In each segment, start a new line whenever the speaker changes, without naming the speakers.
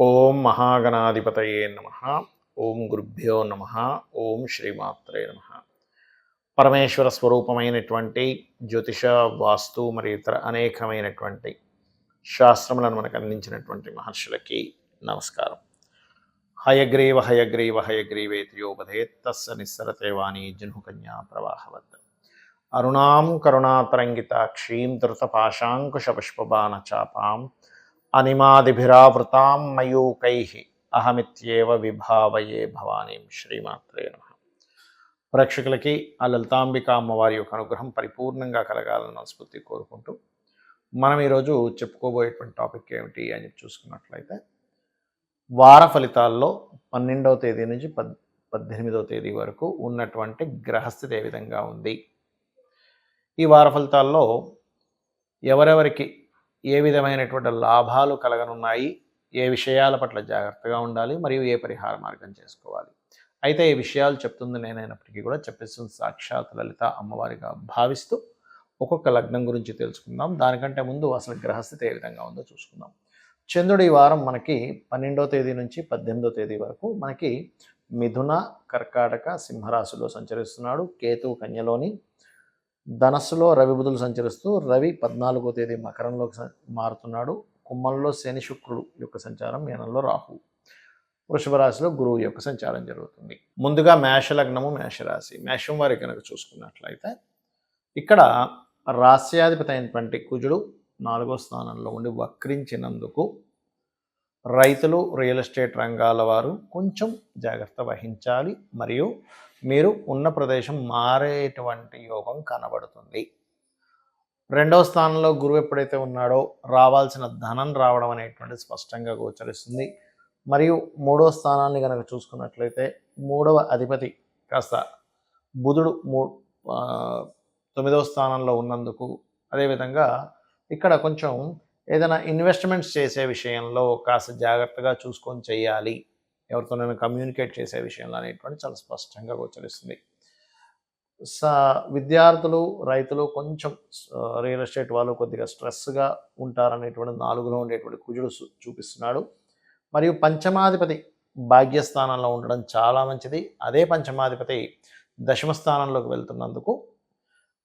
ఓం మహాగణాధిపతయే నమ. ఓం గురుభ్యో నమ. ఓం శ్రీమాత్రే నమ. పరమేశ్వర స్వరూపమైనటువంటి జ్యోతిష, వాస్తు మరియు ఇతర అనేకమైనటువంటి శాస్త్రములను మనకు అందించినటువంటి మహర్షులకి నమస్కారం. హయగ్రీవ హయగ్రీవ హయగ్రీవేతి యోపధేత్ తస్స నిస్సరతే వాణి జహ్నుకన్యా ప్రవాహవత్. అరుణాం కరుణాతరంగితాక్షీం ధృతపాశాంకుశపుష్పబాణ చాపాం అనిమాదిభిరావృతాం మయూకైః అహమిత్యేవ విభావయే భవానీం. శ్రీమాత్రే నమః. ప్రేక్షకులకి ఆ లలితాంబిక అమ్మవారి యొక్క అనుగ్రహం పరిపూర్ణంగా కలగాలని మనస్ఫూర్తి కోరుకుంటూ మనం ఈరోజు చెప్పుకోబోయేటువంటి టాపిక్ ఏమిటి అని చూసుకున్నట్లయితే, వార ఫలితాల్లో 12వ తేదీ నుంచి 18వ తేదీ వరకు ఉన్నటువంటి గ్రహస్థితి ఏ విధంగా ఉంది, ఈ వార ఫలితాల్లో ఎవరెవరికి ఏ విధమైనటువంటి లాభాలు కలగనున్నాయి, ఏ విషయాల పట్ల జాగ్రత్తగా ఉండాలి, మరియు ఏ పరిహార మార్గం చేసుకోవాలి. అయితే ఈ విషయాలు చెప్తుంది నేనైనప్పటికీ కూడా చెప్పేస్తుంది సాక్షాత్ లలిత అమ్మవారిగా భావిస్తూ ఒక్కొక్క లగ్నం గురించి తెలుసుకుందాం. దానికంటే ముందు అసలు గ్రహస్థితి ఏ విధంగా ఉందో చూసుకుందాం. చంద్రుడు ఈ వారం మనకి 12వ తేదీ నుంచి 18వ తేదీ వరకు మనకి మిథున, కర్కాటక, సింహరాశిలో సంచరిస్తున్నాడు. కేతువు కన్యలోని, ధనస్సులో రవి బుధులు సంచరిస్తూ, రవి 14వ తేదీ మకరంలోకి మారుతున్నాడు. కుంభంలో శని శుక్రుడు యొక్క సంచారం, మీనంలో రాహు, వృషభ రాశిలో గురువు యొక్క సంచారం జరుగుతుంది. ముందుగా మేషలగ్నము, మేషరాశి. మేషం వారి కనుక చూసుకున్నట్లయితే ఇక్కడ రాస్యాధిపతి అయినటువంటి కుజుడు 4వ స్థానంలో ఉండి వక్రించినందుకు రైతులు, రియల్ ఎస్టేట్ రంగాల వారు కొంచెం జాగ్రత్త వహించాలి. మరియు మీరు ఉన్న ప్రదేశం మారేటువంటి యోగం కనబడుతుంది. 2వ స్థానంలో గురువు ఎప్పుడైతే ఉన్నాడో రావాల్సిన ధనం రావడం అనేటువంటి స్పష్టంగా గోచరిస్తుంది. మరియు 3వ స్థానాన్ని కనుక చూసుకున్నట్లయితే 3వ అధిపతి కాస్త బుధుడు 9వ స్థానంలో ఉన్నందుకు, అదేవిధంగా ఇక్కడ కొంచెం ఏదైనా ఇన్వెస్ట్మెంట్స్ చేసే విషయంలో కాస్త జాగ్రత్తగా చూసుకొని చేయాలి, ఎవరితోనైనా కమ్యూనికేట్ చేసే విషయంలో అనేటువంటి చాలా స్పష్టంగా గోచరిస్తుంది. విద్యార్థులు, రైతులు కొంచెం, రియల్ ఎస్టేట్ వాళ్ళు కొద్దిగా స్ట్రెస్గా ఉంటారనేటువంటి 4లో ఉండేటువంటి కుజుడు చూపిస్తున్నాడు. మరియు పంచమాధిపతి భాగ్యస్థానంలో ఉండడం చాలా మంచిది. అదే పంచమాధిపతి దశమ స్థానంలోకి వెళ్తున్నందుకు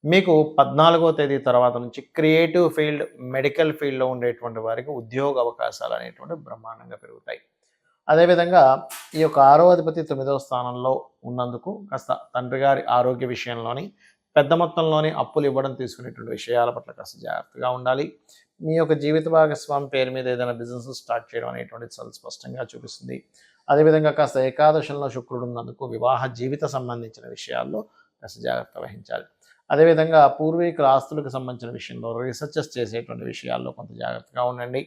మీకు 14వ తేదీ తర్వాత నుంచి క్రియేటివ్ ఫీల్డ్, మెడికల్ ఫీల్డ్లో ఉండేటువంటి వారికి ఉద్యోగ అవకాశాలు అనేటువంటి బ్రహ్మాండంగా పెరుగుతాయి. అదేవిధంగా ఈ యొక్క 6వ అధిపతి 9వ స్థానంలో ఉన్నందుకు కాస్త తండ్రి గారి ఆరోగ్య విషయంలోని, పెద్ద మొత్తంలోని అప్పులు ఇవ్వడం, తీసుకునేటువంటి విషయాల పట్ల కాస్త జాగ్రత్తగా ఉండాలి. మీ యొక్క జీవిత భాగస్వామి పేరు మీద ఏదైనా బిజినెస్ స్టార్ట్ చేయడం అనేటువంటిది చాలా స్పష్టంగా చూపిస్తుంది. అదేవిధంగా కాస్త ఏకాదశంలో శుక్రుడు ఉన్నందుకు వివాహ జీవిత సంబంధించిన విషయాల్లో కాస్త జాగ్రత్త వహించాలి. అదేవిధంగా పూర్వీకుల ఆస్తులకు సంబంధించిన విషయంలో రీసెర్చెస్ చేసేటువంటి విషయాల్లో కొంత జాగ్రత్తగా ఉండండి.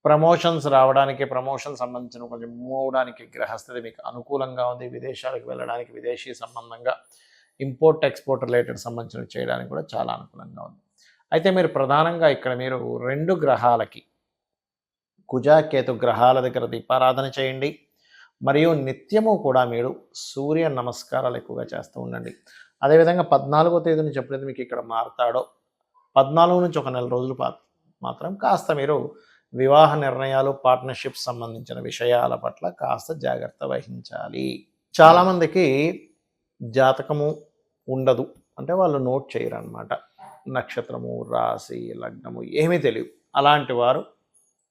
ప్రమోషన్స్ రావడానికి, ప్రమోషన్ సంబంధించిన కొంచెం మూవ్ అవడానికి గ్రహస్థితి మీకు అనుకూలంగా ఉంది. విదేశాలకు వెళ్ళడానికి, విదేశీ సంబంధంగా ఇంపోర్ట్ ఎక్స్పోర్ట్ రిలేటెడ్ సంబంధించినవి చేయడానికి కూడా చాలా అనుకూలంగా ఉంది. అయితే మీరు ప్రధానంగా ఇక్కడ మీరు 2 గ్రహాలకి, కుజ, కేతు గ్రహాల దగ్గర దీపారాధన చేయండి. మరియు నిత్యము కూడా మీరు సూర్య నమస్కారాలు ఎక్కువగా చేస్తూ ఉండండి. అదేవిధంగా 14వ తేదీ నుంచి ఎప్పుడైతే మీకు ఇక్కడ మారుతాడో 14 నుంచి ఒక నెల రోజులు మాత్రం కాస్త మీరు వివాహ నిర్ణయాలు, పార్ట్నర్షిప్స్ సంబంధించిన విషయాల పట్ల కాస్త జాగ్రత్త వహించాలి. చాలామందికి జాతకము ఉండదు, అంటే వాళ్ళు నోట్ చేయరు అన్నమాట. నక్షత్రము, రాశి, లగ్నము ఏమీ తెలియదు. అలాంటి వారు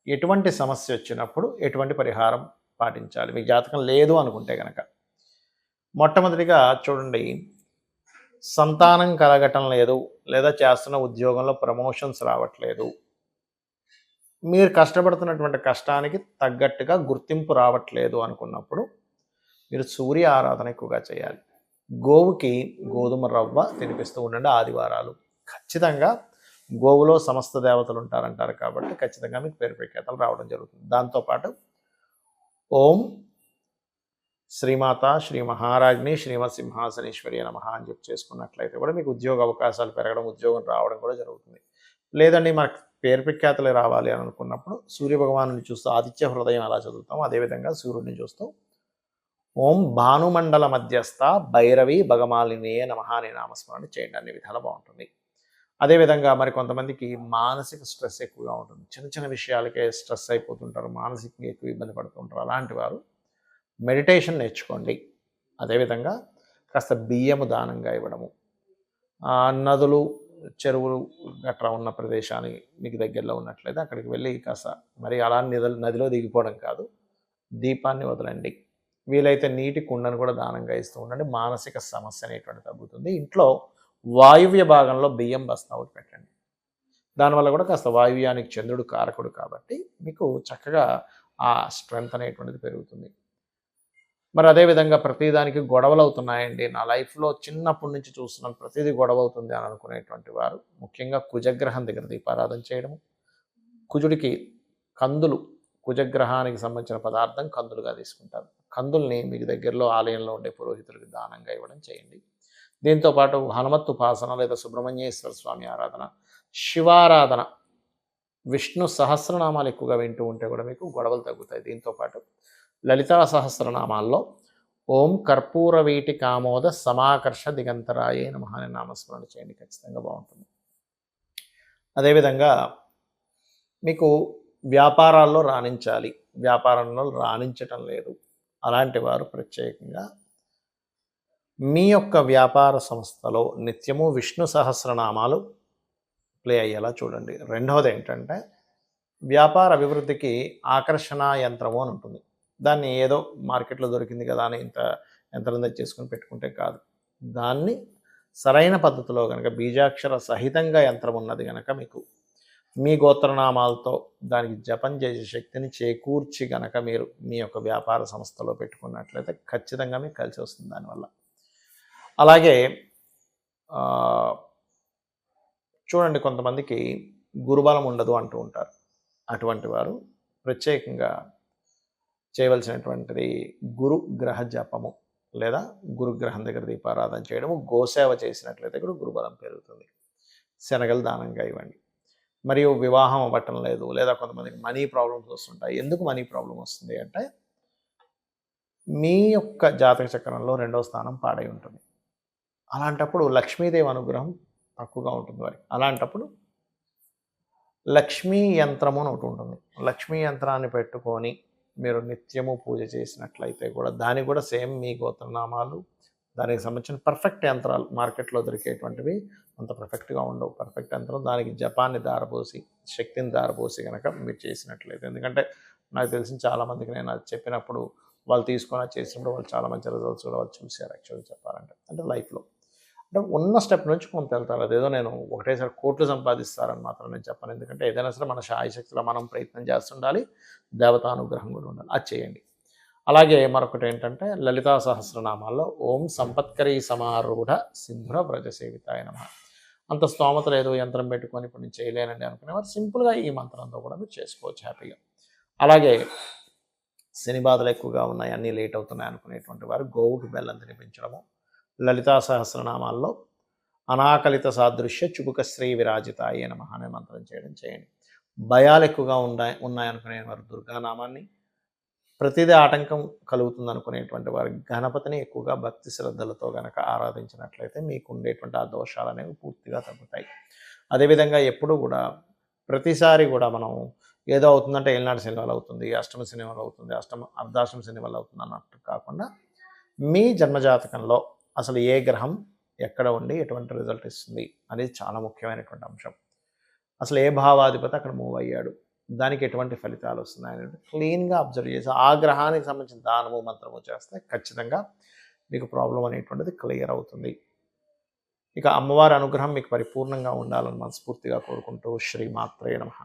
ఎటువంటి సమస్య వచ్చినప్పుడు ఎటువంటి పరిహారం పాటించాలి, మీకు జాతకం లేదు అనుకుంటే కనుక, మొట్టమొదటిగా చూడండి, సంతానం కలగటం లేదు, లేదా చేస్తున్న ఉద్యోగంలో ప్రమోషన్స్ రావట్లేదు, మీరు కష్టపడుతున్నటువంటి కష్టానికి తగ్గట్టుగా గుర్తింపు రావట్లేదు అనుకున్నప్పుడు మీరు సూర్య ఆరాధన ఎక్కువగా చేయాలి. గోవుకి గోధుమ రవ్వ తినిపిస్తూ ఉండండి ఆదివారాలు. ఖచ్చితంగా గోవులో సమస్త దేవతలు ఉంటారంటారు కాబట్టి ఖచ్చితంగా మీకు పేరు ప్రఖ్యాతలు రావడం జరుగుతుంది. దాంతోపాటు ఓం శ్రీమాత, శ్రీ మహారాజ్ని, శ్రీమత్ సింహాసనేశ్వరి నమః అని చెప్పి చేసుకున్నట్లయితే కూడా మీకు ఉద్యోగ అవకాశాలు పెరగడం, ఉద్యోగం రావడం కూడా జరుగుతుంది. లేదండి మనకు పేరు ప్రఖ్యాతలే రావాలి అని అనుకున్నప్పుడు సూర్యభగవాను చూస్తూ ఆదిత్య హృదయం ఎలా చదువుతాం, అదేవిధంగా సూర్యుడిని చూస్తూ ఓం భానుమండల మధ్యస్థ భైరవి భగమాలినే నమః అనే నామస్మరణ చేయండి. అన్ని విధాలు బాగుంటుంది. అదేవిధంగా మరి కొంతమందికి మానసిక స్ట్రెస్ ఎక్కువగా ఉంటుంది. చిన్న చిన్న విషయాలకే స్ట్రెస్ అయిపోతుంటారు. మానసికంగా ఎక్కువ ఇబ్బంది పడుతుంటారు. అలాంటి వారు మెడిటేషన్ నేర్చుకోండి. అదేవిధంగా కాస్త బియ్యము దానంగా ఇవ్వడము. నదులు, చెరువులు గట్రా ఉన్న ప్రదేశానికి మీకు దగ్గరలో ఉన్నట్లయితే అక్కడికి వెళ్ళి కాస్త మరి అలా నదిలో దిగిపోవడం కాదు. దీపాన్ని వదలండి. వీలైతే నీటి కుండను కూడా దానంగా ఇస్తూ ఉండండి. మానసిక సమస్య అనేటువంటిది తగ్గుతుంది. ఇంట్లో వాయువ్య భాగంలో బియ్యం బస్తా ఒకటి పెట్టండి. దానివల్ల కూడా కాస్త వాయువ్యానికి చంద్రుడు కారకుడు కాబట్టి మీకు చక్కగా ఆ స్ట్రెంత్ అనేటువంటిది పెరుగుతుంది. మరి అదేవిధంగా ప్రతిదానికి గొడవలు అవుతున్నాయండి, నా లైఫ్లో చిన్నప్పటి నుంచి చూస్తున్నాను ప్రతిదీ గొడవ అవుతుంది అని అనుకునేటువంటి వారు ముఖ్యంగా కుజగ్రహం దగ్గర దీపారాధన చేయడము. కుజుడికి కందులు, కుజగ్రహానికి సంబంధించిన పదార్థం కందులుగా తీసుకుంటారు. కందుల్ని మీకు దగ్గరలో ఆలయంలో ఉండే పురోహితులకు దానంగా ఇవ్వడం చేయండి. దీంతోపాటు హనుమత్తు ఉపాసన లేదా సుబ్రహ్మణ్యేశ్వర స్వామి ఆరాధన, శివారాధన, విష్ణు సహస్రనామాలు ఎక్కువగా వింటూ ఉంటే కూడా మీకు గొడవలు తగ్గుతాయి. దీంతోపాటు లలితా సహస్రనామాల్లో ఓం కర్పూర వీటి కామోద సమాకర్ష దిగంతరాయే నమః అనే నామస్మరణ చేయండి, ఖచ్చితంగా బాగుంటుంది. అదేవిధంగా మీకు వ్యాపారాల్లో రాణించాలి, వ్యాపారంలో రాణించటం లేదు, అలాంటి వారు ప్రత్యేకంగా మీ యొక్క వ్యాపార సంస్థలో నిత్యము విష్ణు సహస్రనామాలు ప్లే అయ్యేలా చూడండి. రెండవది ఏంటంటే వ్యాపార అభివృద్ధికి ఆకర్షణ యంత్రము అని ఉంటుంది. దాన్ని ఏదో మార్కెట్లో దొరికింది కదా అని ఇంత యంత్రం తెచ్చేసుకొని పెట్టుకుంటే కాదు. దాన్ని సరైన పద్ధతిలో కనుక బీజాక్షర సహితంగా యంత్రం ఉన్నది కనుక మీకు మీ గోత్రనామాలతో దానికి జపం చేసే శక్తిని చేకూర్చి కనుక మీరు మీ యొక్క వ్యాపార సంస్థలో పెట్టుకున్నట్లయితే ఖచ్చితంగా మీకు కలిసి వస్తుంది దానివల్ల. అలాగే చూడండి, కొంతమందికి గురుబలం ఉండదు అంటూ ఉంటారు. అటువంటి వారు ప్రత్యేకంగా చేయవలసినటువంటిది గురుగ్రహ జపము లేదా గురుగ్రహం దగ్గర దీపారాధన చేయడము, గోసేవ చేసినట్లయితే కూడా గురుబలం పెరుగుతుంది. శనగలు దానంగా ఇవ్వండి. మరియు వివాహం అవ్వటం లేదు లేదా కొంతమందికి మనీ ప్రాబ్లమ్స్ వస్తుంటాయి. ఎందుకు మనీ ప్రాబ్లం వస్తుంది అంటే మీ యొక్క జాతక చక్రంలో 2వ స్థానం పాడై ఉంటుంది. అలాంటప్పుడు లక్ష్మీదేవి అనుగ్రహం తక్కువగా ఉంటుంది వారికి. అలాంటప్పుడు లక్ష్మీ యంత్రము అని ఒకటి ఉంటుంది. లక్ష్మీ యంత్రాన్ని పెట్టుకొని మీరు నిత్యము పూజ చేసినట్లయితే కూడా దానికి కూడా సేమ్ మీ గోత్రనామాలు, దానికి సంబంధించిన పర్ఫెక్ట్ యంత్రాలు మార్కెట్లో దొరికేటువంటివి అంత పర్ఫెక్ట్గా ఉండవు. పర్ఫెక్ట్ యంత్రం దానికి జపాన్ని దారపోసి శక్తిని దారపోసి కనుక మీరు చేసినట్లయితే, ఎందుకంటే నాకు తెలిసిన చాలామందికి నేను అది చెప్పినప్పుడు వాళ్ళు తీసుకొని చేసినప్పుడు వాళ్ళు చాలా మంచి రిజల్ట్స్ కూడా వాళ్ళు చూశారు. యాక్చువల్గా చెప్పాలంటే అంటే లైఫ్లో అంటే ఉన్న స్టెప్ నుంచి కొంత వెళ్తారు. అదేదో నేను ఒకటేసారి కోట్లు సంపాదిస్తారని మాత్రం నేను చెప్పను. ఎందుకంటే ఏదైనా సరే మన శాయశక్తిలో మనం ప్రయత్నం చేస్తుండాలి, దేవతానుగ్రహం కూడా ఉండాలి, అది చేయండి. అలాగే మరొకటి ఏంటంటే లలితా సహస్రనామాల్లో ఓం సంపత్కరీ సమారూఢ సింధుర వ్రజసేవితాయ నమః. అంత స్తోమత లేదు, యంత్రం పెట్టుకొని ఇప్పుడు నేను చేయలేనండి అనుకునేవారు సింపుల్గా ఈ మంత్రంతో కూడా మీరు చేసుకోవచ్చు హ్యాపీగా. అలాగే శని బాధలు ఎక్కువగా ఉన్నాయి, అన్నీ లేట్ అవుతున్నాయి అనుకునేటువంటి వారు గోవుకి బెల్లం తినిపించడము, లలితా సహస్రనామాల్లో అనాకలిత సాదృశ్య చుబుక శ్రీ విరాజితాయ నమః అనే మంత్రం చేయడం చేయండి. భయాలు ఎక్కువగా ఉన్నాయనుకునేవారు దుర్గానామాన్ని, ప్రతిదీ ఆటంకం కలుగుతుంది అనుకునేటువంటి వారు గణపతిని ఎక్కువగా భక్తి శ్రద్ధలతో గనక ఆరాధించినట్లయితే మీకు ఉండేటువంటి ఆ దోషాలు అనేవి పూర్తిగా తగ్గుతాయి. అదేవిధంగా ఎప్పుడు కూడా ప్రతిసారి కూడా మనం ఏదో అవుతుందంటే ఏలినాటి శని వల్ల అవుతుంది, అష్టమ శని వల్ల అవుతుంది, అర్ధాష్టమ శని వల్ల అవుతుంది అన్నట్టు కాకుండా మీ జన్మజాతకంలో అసలు ఏ గ్రహం ఎక్కడ ఉండి ఎటువంటి రిజల్ట్ ఇస్తుంది అనేది చాలా ముఖ్యమైనటువంటి అంశం. అసలు ఏ భావాధిపతి అక్కడ మూవ్ అయ్యాడు, దానికి ఎటువంటి ఫలితాలు వస్తున్నాయి అనేది క్లీన్గా అబ్జర్వ్ చేసి ఆ గ్రహానికి సంబంధించిన దానము మంత్రము చేస్తే ఖచ్చితంగా మీకు ప్రాబ్లం అనేటువంటిది క్లియర్ అవుతుంది. ఇక అమ్మవారి అనుగ్రహం మీకు పరిపూర్ణంగా ఉండాలని మనస్ఫూర్తిగా కోరుకుంటూ శ్రీమాత్రే నమః.